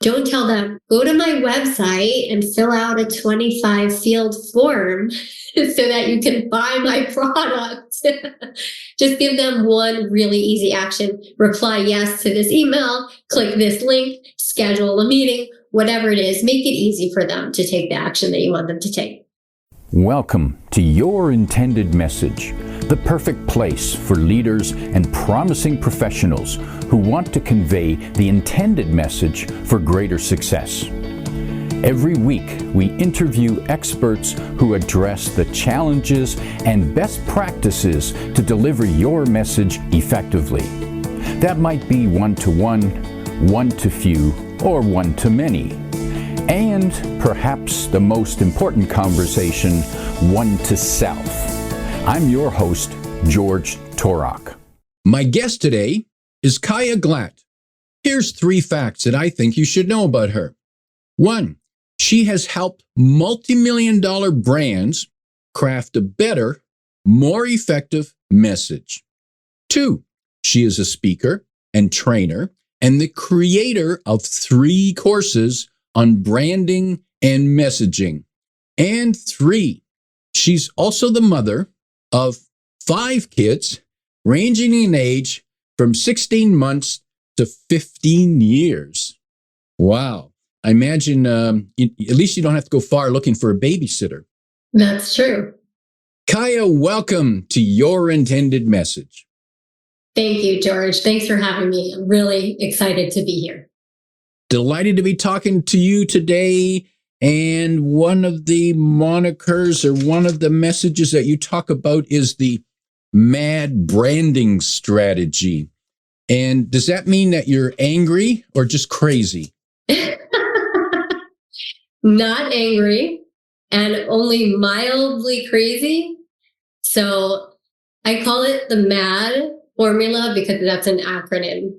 Don't tell them, go to my website and fill out a 25 field form so that you can buy my product. Just give them one really easy action. Reply yes to this email, click this link, schedule a meeting, whatever it is. Make it easy for them to take the action that you want them to take. Welcome to Your Intended Message, the perfect place for leaders and promising professionals who want to convey the intended message for greater success. Every week, we interview experts who address the challenges and best practices to deliver your message effectively. That might be one-to-one, one-to-few, or one-to-many. And perhaps the most important conversation, one to self. I'm your host, George Torok. My guest today is Chaya Glatt. Here's 3 facts that I think you should know about her. 1, she has helped multi-million-dollar brands craft a better, more effective message. 2, she is a speaker and trainer and the creator of 3 courses on branding and messaging. And 3, she's also the mother of 5 kids ranging in age from 16 months to 15 years. Wow. I imagine at least you don't have to go far looking for a babysitter. That's true. Chaya, welcome to Your Intended Message. Thank you, George. Thanks for having me. I'm really excited to be here. Delighted to be talking to you today. And one of the monikers or one of the messages that you talk about is the MAD branding strategy. And does that mean that you're angry or just crazy? Not angry and only mildly crazy. So I call it the MAD formula because that's an acronym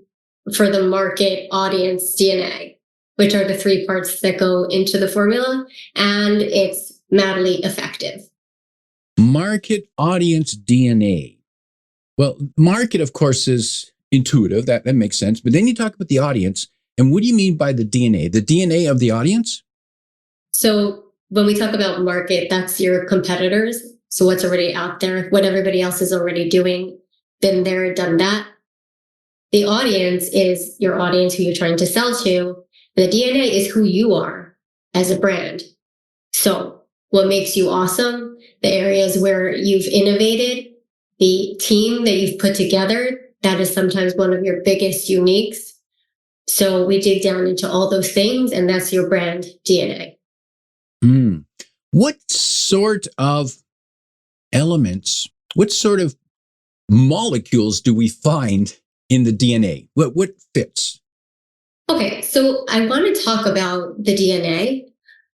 for the market, audience, DNA, which are the 3 parts that go into the formula, and it's madly effective. Market, audience, DNA. Well, market, of course, is intuitive. That makes sense. But then you talk about the audience, and what do you mean by the DNA? The DNA of the audience? So when we talk about market, that's your competitors. So what's already out there, what everybody else is already doing, been there, done that. The audience is your audience who you're trying to sell to. The DNA is who you are as a brand. So what makes you awesome, the areas where you've innovated, the team that you've put together, that is sometimes one of your biggest uniques. So we dig down into all those things, and that's your brand DNA. What sort of elements, what sort of molecules do we find in the DNA? What fits? Okay, so I want to talk about the DNA,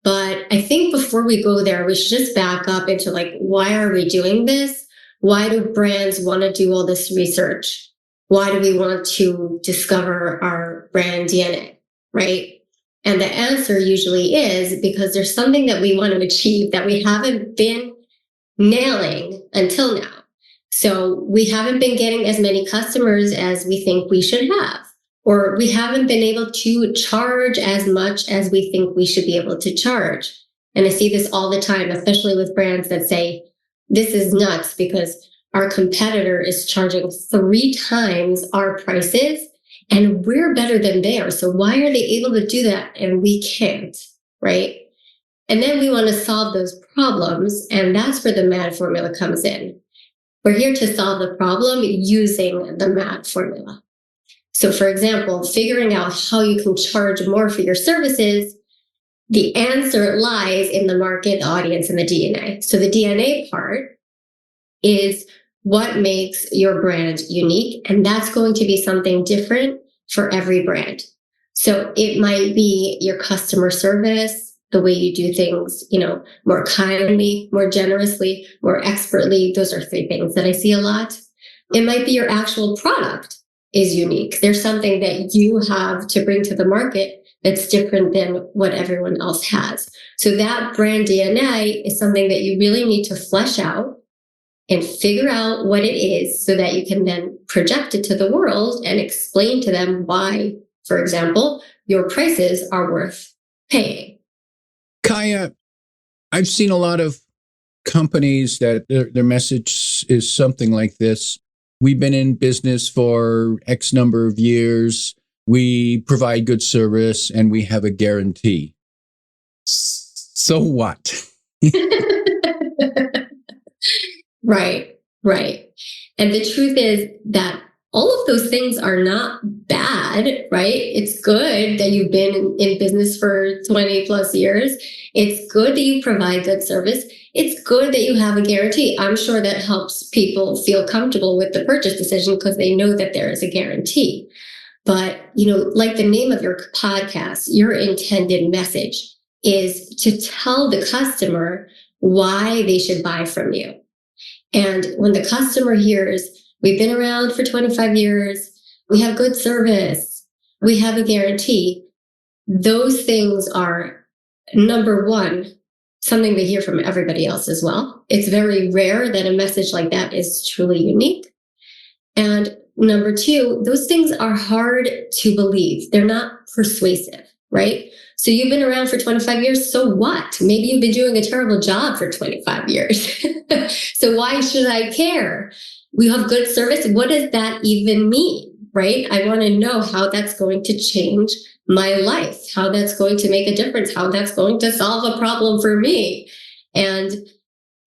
but I think before we go there, we should just back up into why are we doing this? Why do brands want to do all this research? Why do we want to discover our brand DNA, right? And the answer usually is because there's something that we want to achieve that we haven't been nailing until now. So we haven't been getting as many customers as we think we should have, or we haven't been able to charge as much as we think we should be able to charge. And I see this all the time, especially with brands that say, this is nuts because our competitor is charging 3 times our prices and we're better than they are. So why are they able to do that and we can't, right? And then we want to solve those problems. And that's where the MAD formula comes in. We're here to solve the problem using the MAD formula. So for example, figuring out how you can charge more for your services, the answer lies in the market, the audience, and the DNA. So the DNA part is what makes your brand unique. And that's going to be something different for every brand. So it might be your customer service, the way you do things, more kindly, more generously, more expertly. Those are 3 things that I see a lot. It might be your actual product is unique. There's something that you have to bring to the market that's different than what everyone else has. So that brand DNA is something that you really need to flesh out and figure out what it is so that you can then project it to the world and explain to them why, for example, your prices are worth paying. Chaya, I've seen a lot of companies that their message is something like this. We've been in business for X number of years. We provide good service and we have a guarantee. So what? Right, right. And the truth is that all of those things are not bad, right? It's good that you've been in business for 20 plus years. It's good that you provide good service. It's good that you have a guarantee. I'm sure that helps people feel comfortable with the purchase decision because they know that there is a guarantee. But, like the name of your podcast, your intended message is to tell the customer why they should buy from you. And when the customer hears, we've been around for 25 years, we have good service, we have a guarantee, those things are, number one, something they hear from everybody else as well. It's very rare that a message like that is truly unique. And number two, those things are hard to believe. They're not persuasive, right? So you've been around for 25 years, so what? Maybe you've been doing a terrible job for 25 years. So why should I care? We have good service. What does that even mean, right? I want to know how that's going to change my life, how that's going to make a difference, how that's going to solve a problem for me. And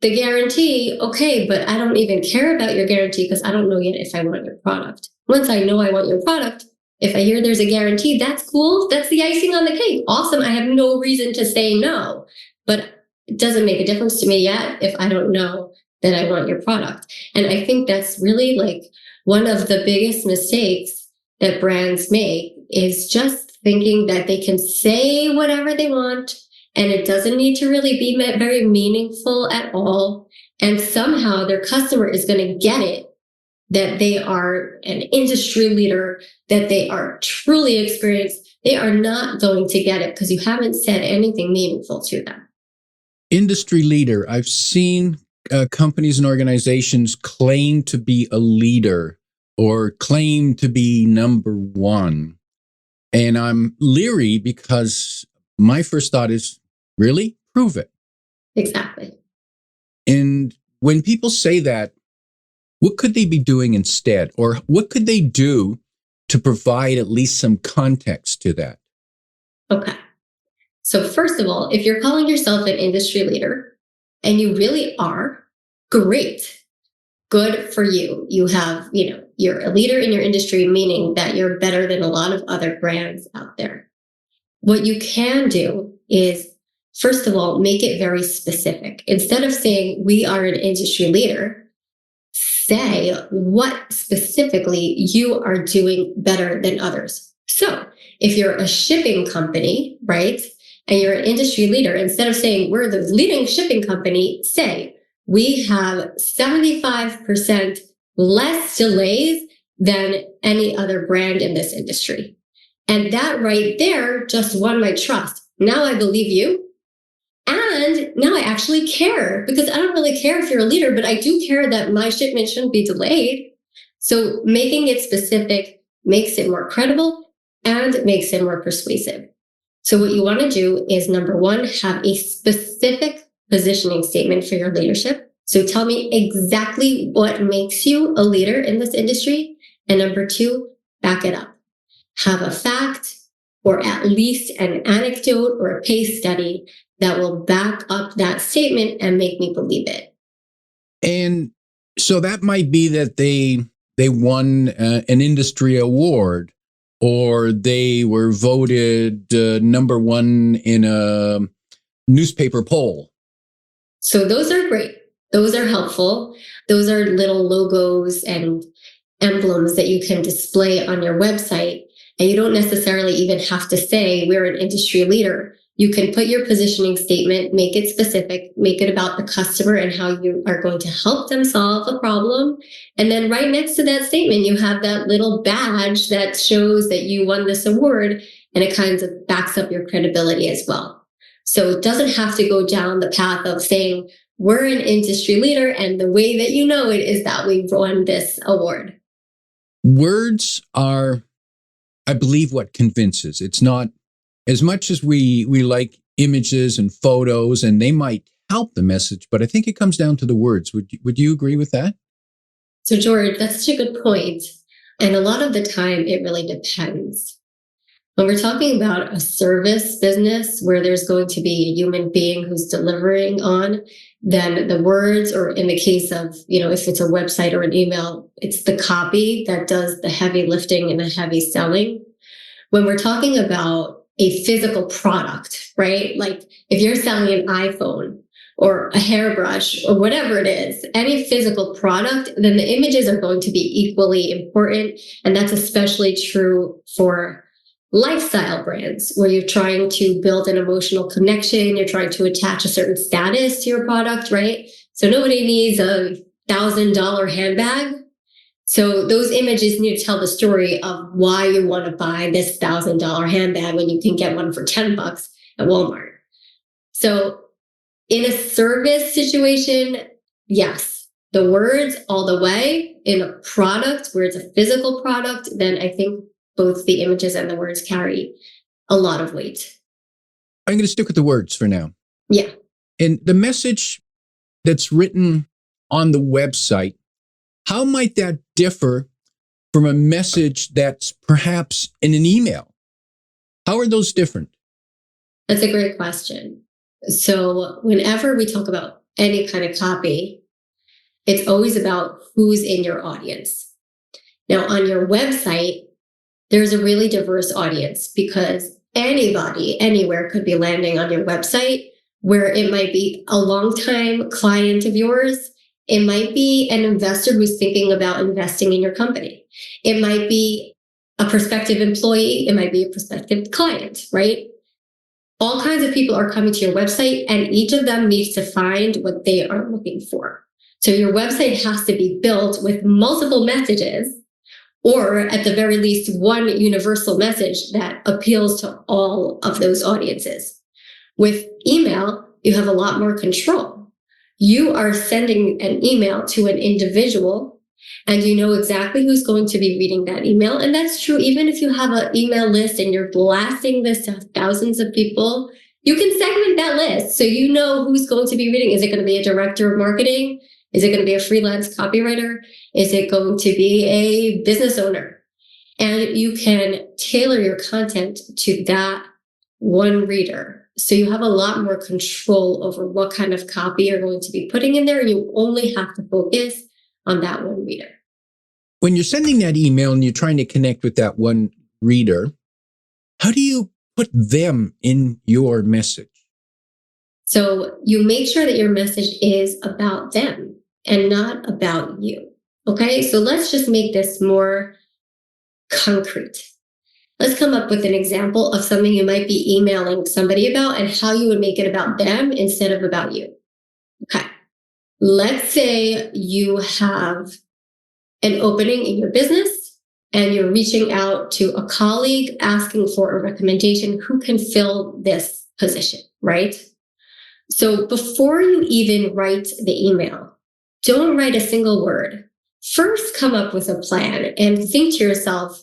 the guarantee, okay, but I don't even care about your guarantee because I don't know yet if I want your product. Once I know I want your product, if I hear there's a guarantee, that's cool. That's the icing on the cake. Awesome. I have no reason to say no, but it doesn't make a difference to me yet if I don't know that I want your product. And I think that's really like one of the biggest mistakes that brands make is just thinking that they can say whatever they want and it doesn't need to really be very meaningful at all. And somehow their customer is going to get it, that they are an industry leader, that they are truly experienced. They are not going to get it because you haven't said anything meaningful to them. Industry leader. I've seen companies and organizations claim to be a leader or claim to be number one. And I'm leery because my first thought is, really? Prove it. Exactly. And when people say that, what could they be doing instead? Or what could they do to provide at least some context to that? Okay. So first of all, if you're calling yourself an industry leader and you really are, great. Good for you. You have, you're a leader in your industry, meaning that you're better than a lot of other brands out there. What you can do is, first of all, make it very specific. Instead of saying we are an industry leader, say what specifically you are doing better than others. So if you're a shipping company, right, and you're an industry leader, instead of saying we're the leading shipping company, say we have 75% less delays than any other brand in this industry. And that right there just won my trust. Now I believe you. And now I actually care because I don't really care if you're a leader, but I do care that my shipment shouldn't be delayed. So making it specific makes it more credible and makes it more persuasive. So what you want to do is, number one, have a specific positioning statement for your leadership. So tell me exactly what makes you a leader in this industry. And number two, back it up. Have a fact or at least an anecdote or a case study that will back up that statement and make me believe it. And so that might be that they won an industry award, or they were voted number one in a newspaper poll. So those are great. Those are helpful. Those are little logos and emblems that you can display on your website. And you don't necessarily even have to say we're an industry leader. You can put your positioning statement, make it specific, make it about the customer and how you are going to help them solve a problem. And then right next to that statement, you have that little badge that shows that you won this award, and it kind of backs up your credibility as well. So it doesn't have to go down the path of saying we're an industry leader and the way that you know it is that we won this award. Words are I believe what convinces. It's not as much as we like images and photos, and they might help the message, but I think it comes down to the words. Would you agree with that? So, George, that's such a good point. And a lot of the time, it really depends. When we're talking about a service business where there's going to be a human being who's delivering on, then the words, or in the case of, if it's a website or an email, it's the copy that does the heavy lifting and the heavy selling. When we're talking about a physical product, right? Like if you're selling an iPhone or a hairbrush or whatever it is, any physical product, then the images are going to be equally important. And that's especially true for lifestyle brands where you're trying to build an emotional connection, you're trying to attach a certain status to your product, right? So nobody needs a $1,000 handbag. So those images need to tell the story of why you want to buy this $1,000 handbag when you can get one for $10 at Walmart. So in a service situation, yes, the words all the way. In a product where it's a physical product, then I think both the images and the words carry a lot of weight. I'm going to stick with the words for now. Yeah. And the message that's written on the website, how might that differ from a message that's perhaps in an email? How are those different? That's a great question. So whenever we talk about any kind of copy, it's always about who's in your audience. Now, on your website, there's a really diverse audience because anybody, anywhere could be landing on your website, where it might be a longtime client of yours. It might be an investor who's thinking about investing in your company. It might be a prospective employee. It might be a prospective client, right? All kinds of people are coming to your website, and each of them needs to find what they are looking for. So your website has to be built with multiple messages, or at the very least, one universal message that appeals to all of those audiences. With email, you have a lot more control. You are sending an email to an individual, and you know exactly who's going to be reading that email. And that's true even if you have an email list and you're blasting this to thousands of people. You can segment that list so you know who's going to be reading. Is it going to be a director of marketing? Is it going to be a freelance copywriter? Is it going to be a business owner? And you can tailor your content to that one reader. So you have a lot more control over what kind of copy you're going to be putting in there. And you only have to focus on that one reader. When you're sending that email and you're trying to connect with that one reader, how do you put them in your message? So you make sure that your message is about them and not about you. Okay, so let's just make this more concrete. Let's come up with an example of something you might be emailing somebody about and how you would make it about them instead of about you. Okay, let's say you have an opening in your business and you're reaching out to a colleague asking for a recommendation who can fill this position, right? So before you even write the email, don't write a single word. First, come up with a plan and think to yourself,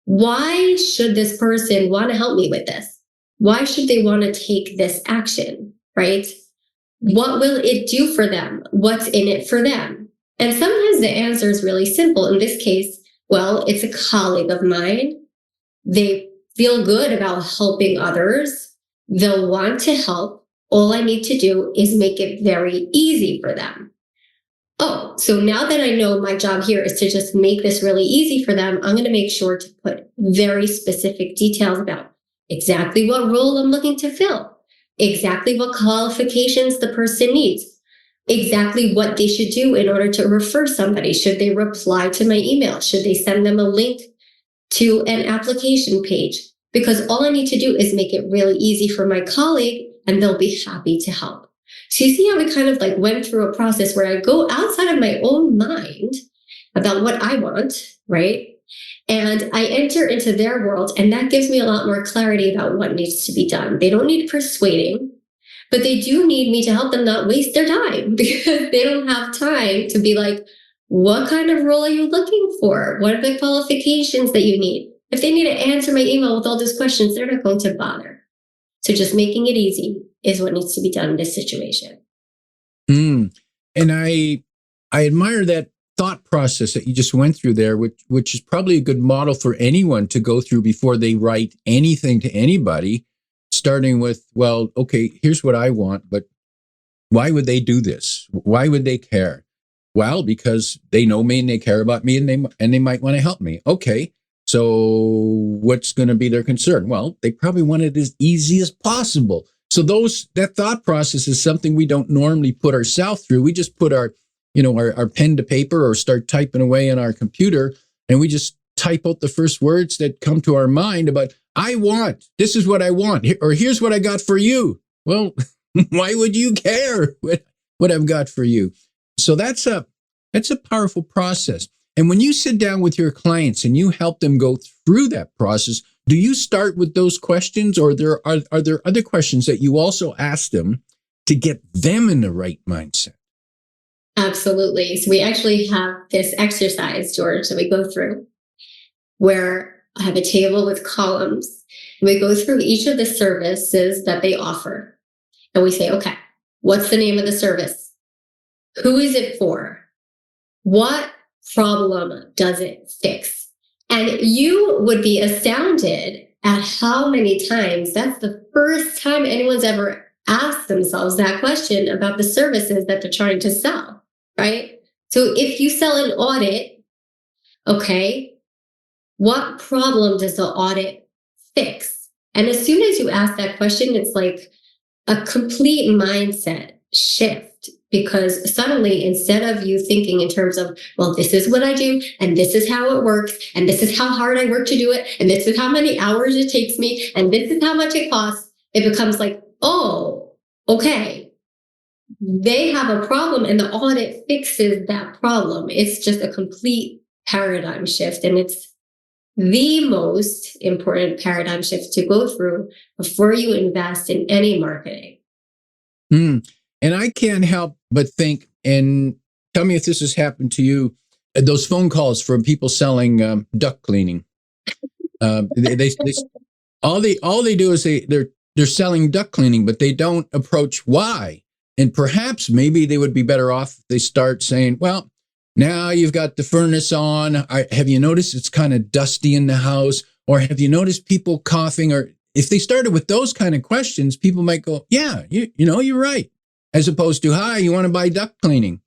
why should this person want to help me with this? Why should they want to take this action, right? What will it do for them? What's in it for them? And sometimes the answer is really simple. In this case, well, it's a colleague of mine. They feel good about helping others. They'll want to help. All I need to do is make it very easy for them. Oh, so now that I know my job here is to just make this really easy for them, I'm going to make sure to put very specific details about exactly what role I'm looking to fill, exactly what qualifications the person needs, exactly what they should do in order to refer somebody. Should they reply to my email? Should they send them a link to an application page? Because all I need to do is make it really easy for my colleague and they'll be happy to help. So you see how we kind of like went through a process where I go outside of my own mind about what I want, right? And I enter into their world, and that gives me a lot more clarity about what needs to be done. They don't need persuading, but they do need me to help them not waste their time because they don't have time to be like, what kind of role are you looking for? What are the qualifications that you need? If they need to answer my email with all those questions, they're not going to bother. So just making it easy is what needs to be done in this situation. And I admire that thought process that you just went through there, which is probably a good model for anyone to go through before they write anything to anybody, starting with, well, okay, here's what I want, but why would they do this? Why would they care? Well, because they know me and they care about me, and they might want to help me. Okay, so what's going to be their concern? Well, they probably want it as easy as possible. So that thought process is something we don't normally put ourselves through. We just put our pen to paper or start typing away on our computer, and we just type out the first words that come to our mind about, this is what I want, or here's what I got for you. Well, why would you care what I've got for you? So that's a powerful process. And when you sit down with your clients and you help them go through that process, do you start with those questions, or are there other questions that you also ask them to get them in the right mindset? Absolutely. So we actually have this exercise, George, that we go through where I have a table with columns. And we go through each of the services that they offer. And we say, okay, what's the name of the service? Who is it for? What problem does it fix? And you would be astounded at how many times that's the first time anyone's ever asked themselves that question about the services that they're trying to sell, right? So if you sell an audit, okay, what problem does the audit fix? And as soon as you ask that question, it's like a complete mindset shift, because suddenly, instead of you thinking in terms of, well, this is what I do, and this is how it works, and this is how hard I work to do it, and this is how many hours it takes me, and this is how much it costs, it becomes like, oh, okay, they have a problem and the audit fixes that problem. It's just a complete paradigm shift, and it's the most important paradigm shift to go through before you invest in any marketing. And I can't help but think, and tell me if this has happened to you, those phone calls from people selling duct cleaning. They all they do is they're selling duct cleaning, but they don't approach why. And perhaps maybe they would be better off if they start saying, well, now you've got the furnace on. Have you noticed it's kind of dusty in the house? Or have you noticed people coughing? Or if they started with those kind of questions, people might go, yeah, you're right. As opposed to, hi, you want to buy duct cleaning?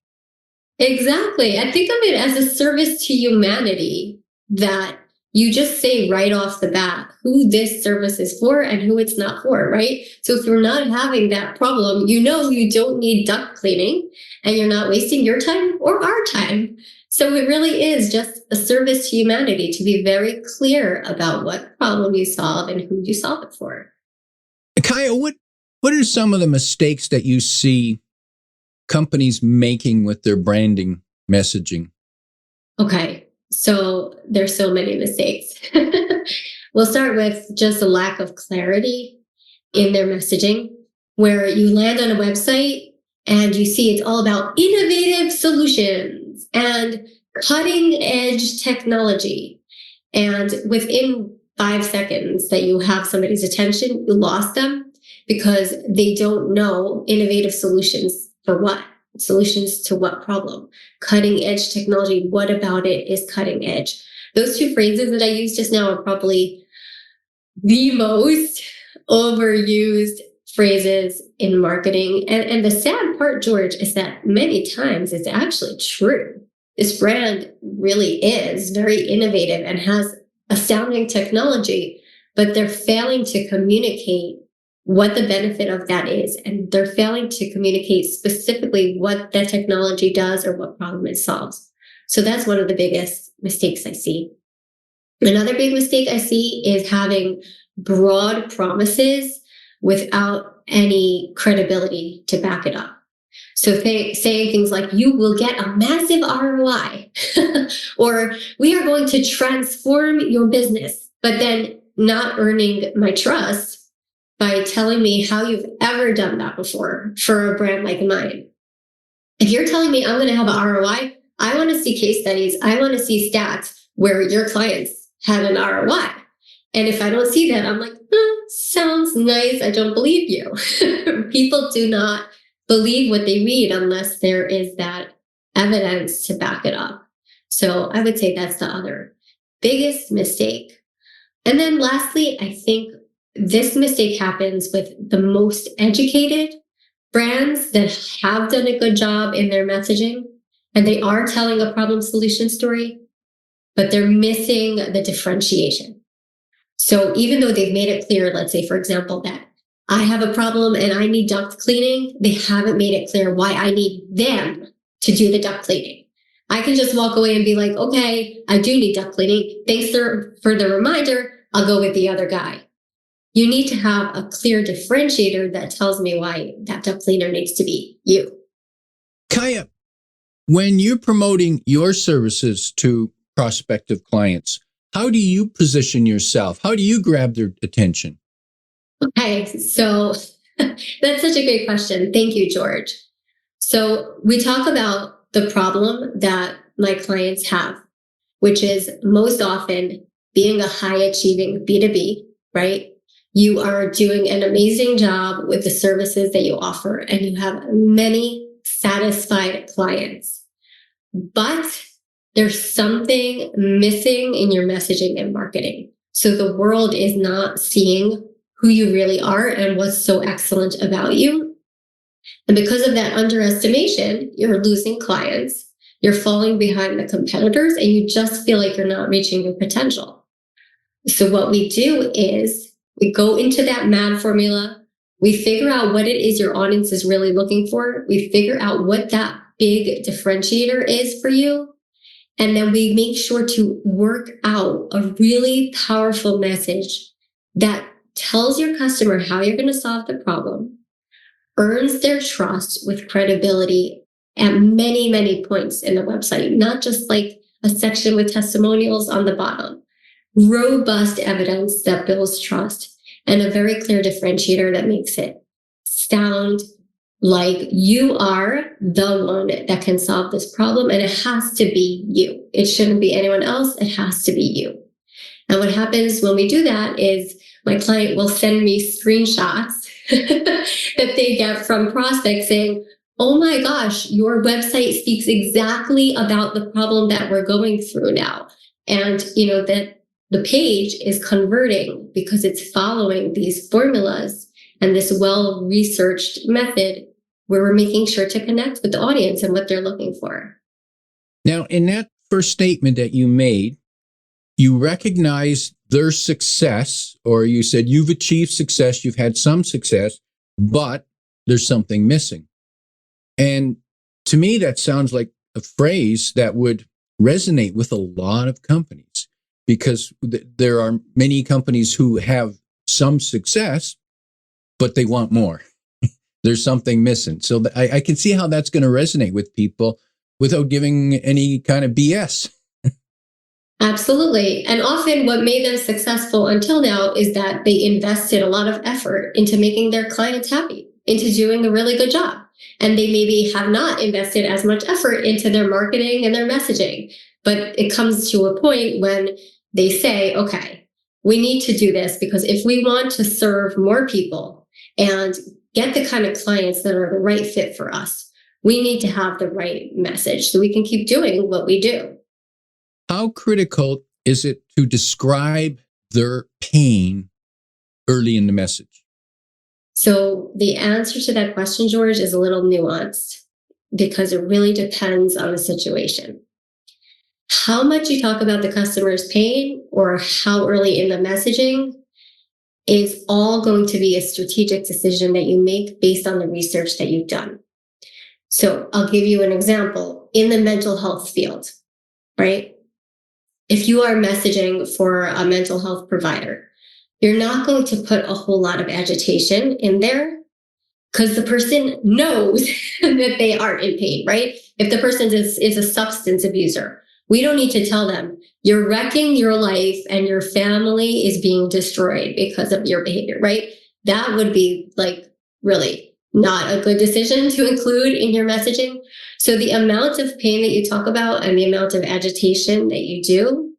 Exactly. I think of it as a service to humanity, that you just say right off the bat who this service is for and who it's not for, right? So if you're not having that problem, you don't need duct cleaning, and you're not wasting your time or our time. So it really is just a service to humanity to be very clear about what problem you solve and who you solve it for. Chaya, what are some of the mistakes that you see companies making with their branding messaging? Okay, so there's so many mistakes. We'll start with just a lack of clarity in their messaging, where you land on a website and you see it's all about innovative solutions and cutting edge technology. And within 5 seconds that you have somebody's attention, you lost them, because they don't know innovative solutions for what? Solutions to what problem? Cutting edge technology. What about it is cutting edge? Those two phrases that I used just now are probably the most overused phrases in marketing. And the sad part, George, is that many times it's actually true. This brand really is very innovative and has astounding technology, but they're failing to communicate what the benefit of that is. And they're failing to communicate specifically what that technology does or what problem it solves. So that's one of the biggest mistakes I see. Another big mistake I see is having broad promises without any credibility to back it up. So saying things like, you will get a massive ROI, or we are going to transform your business, but then not earning my trust by telling me how you've ever done that before for a brand like mine. If you're telling me I'm going to have an ROI, I want to see case studies. I want to see stats where your clients had an ROI. And if I don't see that, I'm like, sounds nice. I don't believe you. People do not believe what they read unless there is that evidence to back it up. So I would say that's the other biggest mistake. And then lastly, I think this mistake happens with the most educated brands that have done a good job in their messaging, and they are telling a problem solution story, but they're missing the differentiation. So even though they've made it clear, let's say, for example, that I have a problem and I need duct cleaning, they haven't made it clear why I need them to do the duct cleaning. I can just walk away and be like, okay, I do need duct cleaning. Thanks for the reminder. I'll go with the other guy. You need to have a clear differentiator that tells me why that duct cleaner needs to be you. Chaya, when you're promoting your services to prospective clients, how do you position yourself? How do you grab their attention? Okay, so that's such a great question. Thank you, George. So we talk about the problem that my clients have, which is most often being a high achieving B2B, right? You are doing an amazing job with the services that you offer, and you have many satisfied clients. But there's something missing in your messaging and marketing. So the world is not seeing who you really are and what's so excellent about you. And because of that underestimation, you're losing clients, you're falling behind the competitors, and you just feel like you're not reaching your potential. So what we do is we go into that MAD formula, we figure out what it is your audience is really looking for, we figure out what that big differentiator is for you, and then we make sure to work out a really powerful message that tells your customer how you're going to solve the problem, earns their trust with credibility at many, many points in the website, not just like a section with testimonials on the bottom. Robust evidence that builds trust and a very clear differentiator that makes it sound like you are the one that can solve this problem, and it has to be you. It shouldn't be anyone else. It has to be you. And what happens when we do that is my client will send me screenshots that they get from prospects saying, oh my gosh, your website speaks exactly about the problem that we're going through now. And that the page is converting because it's following these formulas and this well-researched method where we're making sure to connect with the audience and what they're looking for. Now, in that first statement that you made, you recognize their success, or you said you've achieved success, you've had some success, but there's something missing. And to me, that sounds like a phrase that would resonate with a lot of companies, because there are many companies who have some success, but they want more. There's something missing. So I can see how that's going to resonate with people without giving any kind of BS. Absolutely. And often what made them successful until now is that they invested a lot of effort into making their clients happy, into doing a really good job. And they maybe have not invested as much effort into their marketing and their messaging. But it comes to a point when they say, okay, we need to do this because if we want to serve more people and get the kind of clients that are the right fit for us, we need to have the right message so we can keep doing what we do. How critical is it to describe their pain early in the message? So the answer to that question, George, is a little nuanced because it really depends on the situation. How much you talk about the customer's pain or how early in the messaging is all going to be a strategic decision that you make based on the research that you've done. So I'll give you an example in the mental health field, right? If you are messaging for a mental health provider, you're not going to put a whole lot of agitation in there because the person knows that they are in pain, right? If the person is a substance abuser, we don't need to tell them, you're wrecking your life and your family is being destroyed because of your behavior, right? That would be like really not a good decision to include in your messaging. So the amount of pain that you talk about and the amount of agitation that you do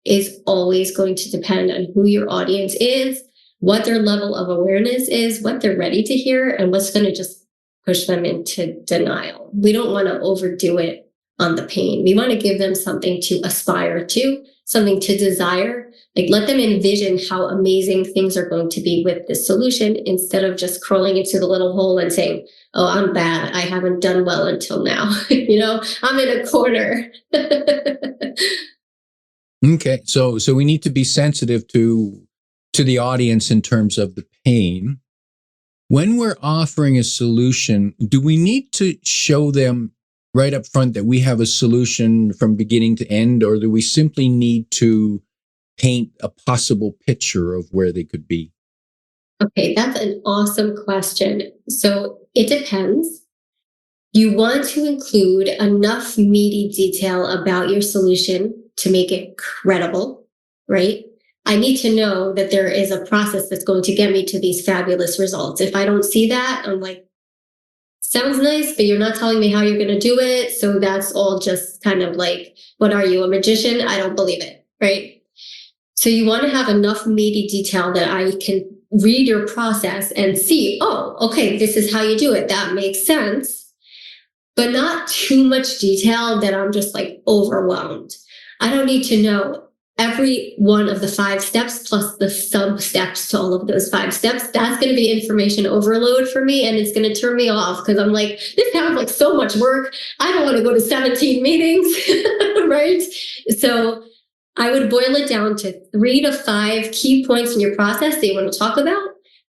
is always going to depend on who your audience is, what their level of awareness is, what they're ready to hear, and what's going to just push them into denial. We don't want to overdo it on the pain. We want to give them something to aspire to, something to desire. Like, let them envision how amazing things are going to be with this solution, instead of just crawling into the little hole and saying, oh, I'm bad. I haven't done well until now. I'm in a corner. Okay. So we need to be sensitive to the audience in terms of the pain. When we're offering a solution, do we need to show them right up front that we have a solution from beginning to end, or do we simply need to paint a possible picture of where they could be? Okay, that's an awesome question. So it depends. You want to include enough meaty detail about your solution to make it credible, right? I need to know that there is a process that's going to get me to these fabulous results. If I don't see that, I'm like, sounds nice, but you're not telling me how you're going to do it. So that's all just kind of like, what are you, a magician? I don't believe it, right? So you want to have enough meaty detail that I can read your process and see, oh, okay, this is how you do it. That makes sense. But not too much detail that I'm just like overwhelmed. I don't need to know every one of the 5 steps plus the sub steps to all of those 5 steps. That's going to be information overload for me, and it's going to turn me off, because I'm like, this sounds like so much work. I don't want to go to 17 meetings, right? So I would boil it down to 3 to 5 key points in your process that you want to talk about,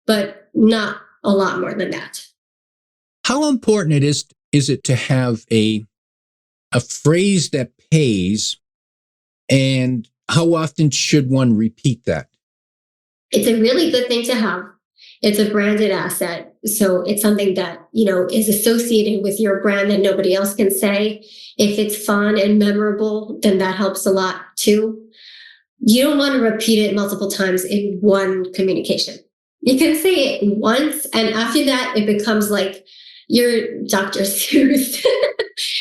but not a lot more than that. How important is it to have a phrase that pays, and how often should one repeat that? It's a really good thing to have. It's a branded asset. So it's something that, is associated with your brand that nobody else can say. If it's fun and memorable, then that helps a lot too. You don't want to repeat it multiple times in one communication. You can say it once, and after that, it becomes like you're Dr. Seuss.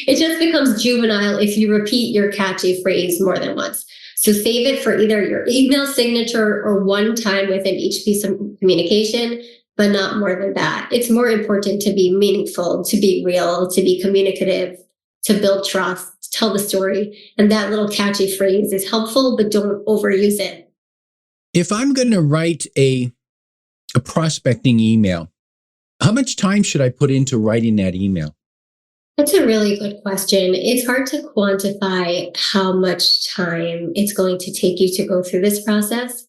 It just becomes juvenile if you repeat your catchy phrase more than once. So save it for either your email signature or one time within each piece of communication, but not more than that. It's more important to be meaningful, to be real, to be communicative, to build trust, to tell the story. And that little catchy phrase is helpful, but don't overuse it. If I'm going to write a prospecting email, how much time should I put into writing that email? That's a really good question. It's hard to quantify how much time it's going to take you to go through this process,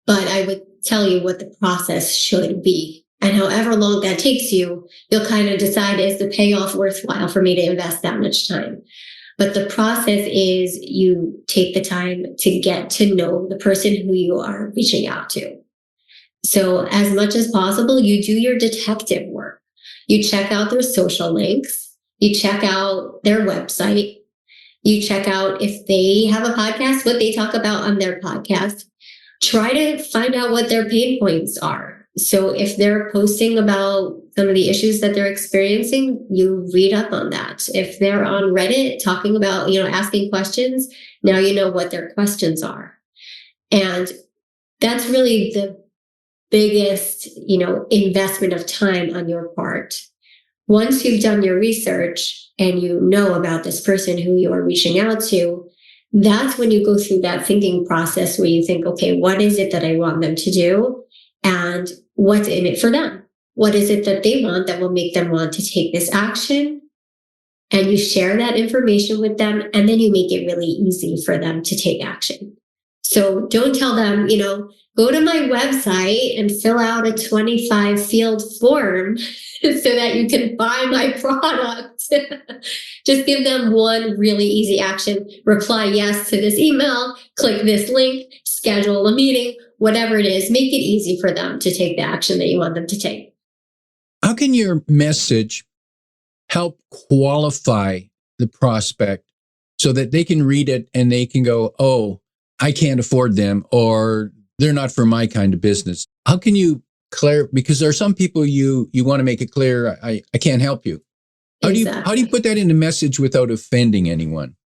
but I would tell you what the process should be. And however long that takes you, you'll kind of decide, is the payoff worthwhile for me to invest that much time? But the process is, you take the time to get to know the person who you are reaching out to. So as much as possible, you do your detective work. You check out their social links. You check out their website. You check out if they have a podcast, what they talk about on their podcast. Try to find out what their pain points are. So if they're posting about some of the issues that they're experiencing, you read up on that. If they're on Reddit talking about, asking questions, now you know what their questions are. And that's really the biggest, investment of time on your part. Once you've done your research and you know about this person who you are reaching out to, that's when you go through that thinking process where you think, okay, what is it that I want them to do? And what's in it for them? What is it that they want that will make them want to take this action? And you share that information with them, and then you make it really easy for them to take action. So don't tell them, go to my website and fill out a 25 field form so that you can buy my product. Just give them one really easy action. Reply yes to this email, click this link, schedule a meeting, whatever it is. Make it easy for them to take the action that you want them to take. How can your message help qualify the prospect so that they can read it and they can go, oh, I can't afford them, or they're not for my kind of business? How can you clarify? Because there are some people you want to make it clear, I can't help you. How do you put that in a message without offending anyone?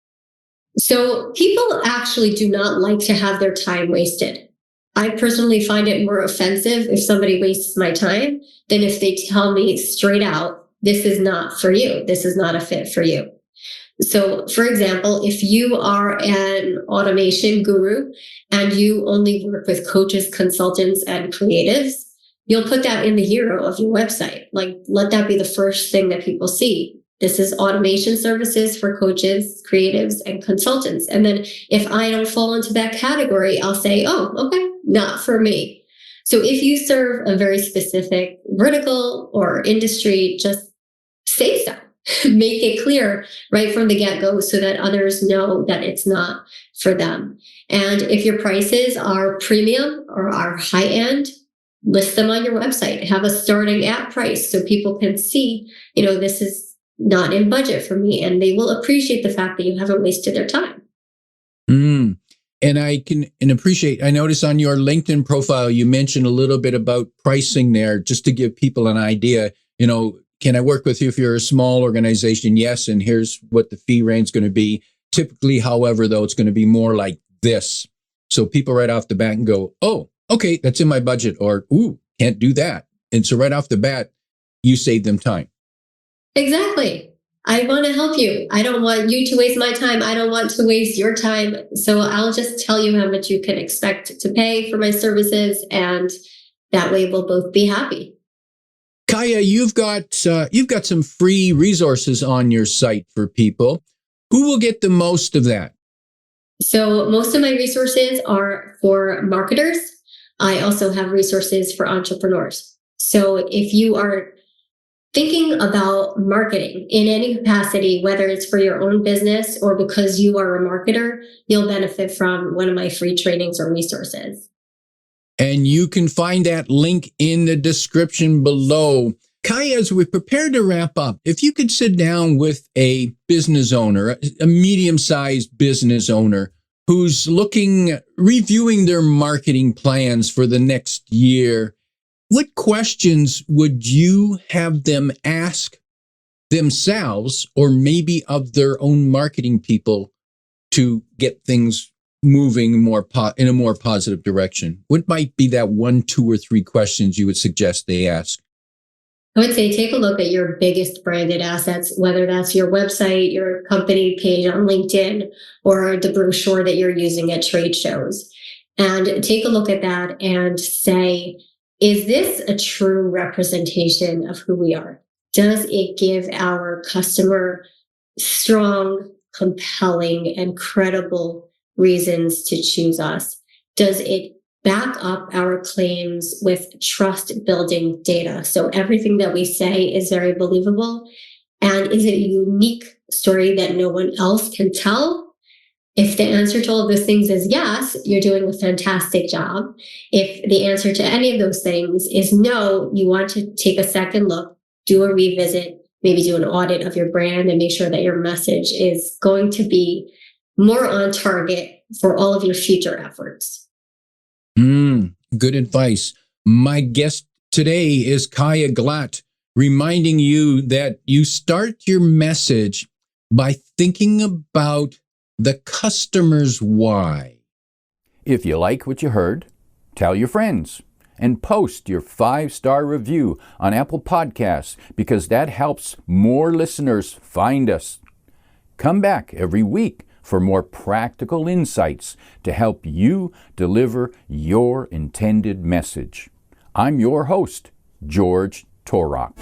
So people actually do not like to have their time wasted. I personally find it more offensive if somebody wastes my time than if they tell me straight out, this is not for you. This is not a fit for you. So, for example, if you are an automation guru and you only work with coaches, consultants, and creatives, you'll put that in the hero of your website. Like, let that be the first thing that people see. This is automation services for coaches, creatives, and consultants. And then if I don't fall into that category, I'll say, oh, okay, not for me. So if you serve a very specific vertical or industry, just say so. Make it clear right from the get-go so that others know that it's not for them. And if your prices are premium or are high-end, list them on your website. Have a starting at price so people can see, this is not in budget for me, and they will appreciate the fact that you haven't wasted their time. And I can appreciate, I notice on your LinkedIn profile, you mentioned a little bit about pricing there, just to give people an idea, can I work with you if you're a small organization? Yes. And here's what the fee range is going to be. Typically, however, though, it's going to be more like this. So people right off the bat can go, oh, okay, that's in my budget, or, ooh, can't do that. And so right off the bat, you save them time. Exactly. I want to help you. I don't want you to waste my time. I don't want to waste your time. So I'll just tell you how much you can expect to pay for my services. And that way we'll both be happy. Chaya, you've got some free resources on your site for people. Who will get the most of that? So most of my resources are for marketers. I also have resources for entrepreneurs. So if you are thinking about marketing in any capacity, whether it's for your own business or because you are a marketer, you'll benefit from one of my free trainings or resources. And you can find that link in the description below. Chaya, as we prepare to wrap up, if you could sit down with a business owner, a medium-sized business owner who's reviewing their marketing plans for the next year, what questions would you have them ask themselves or maybe of their own marketing people to get things moving in a more positive direction? What might be that 1, 2, or 3 questions you would suggest they ask? I would say take a look at your biggest branded assets, whether that's your website, your company page on LinkedIn, or the brochure that you're using at trade shows. And take a look at that and say, is this a true representation of who we are? Does it give our customer strong, compelling, and credible reasons to choose us? Does it back up our claims with trust building data? So everything that we say is very believable. And is it a unique story that no one else can tell? If the answer to all of those things is yes, you're doing a fantastic job. If the answer to any of those things is no, you want to take a second look, do a revisit, maybe do an audit of your brand and make sure that your message is going to be more on target for all of your future efforts. Good advice. My guest today is Chaya Glatt, reminding you that you start your message by thinking about the customer's why. If you like what you heard, tell your friends and post your 5-star review on Apple Podcasts, because that helps more listeners find us. Come back every week for more practical insights to help you deliver your intended message. I'm your host, George Torok.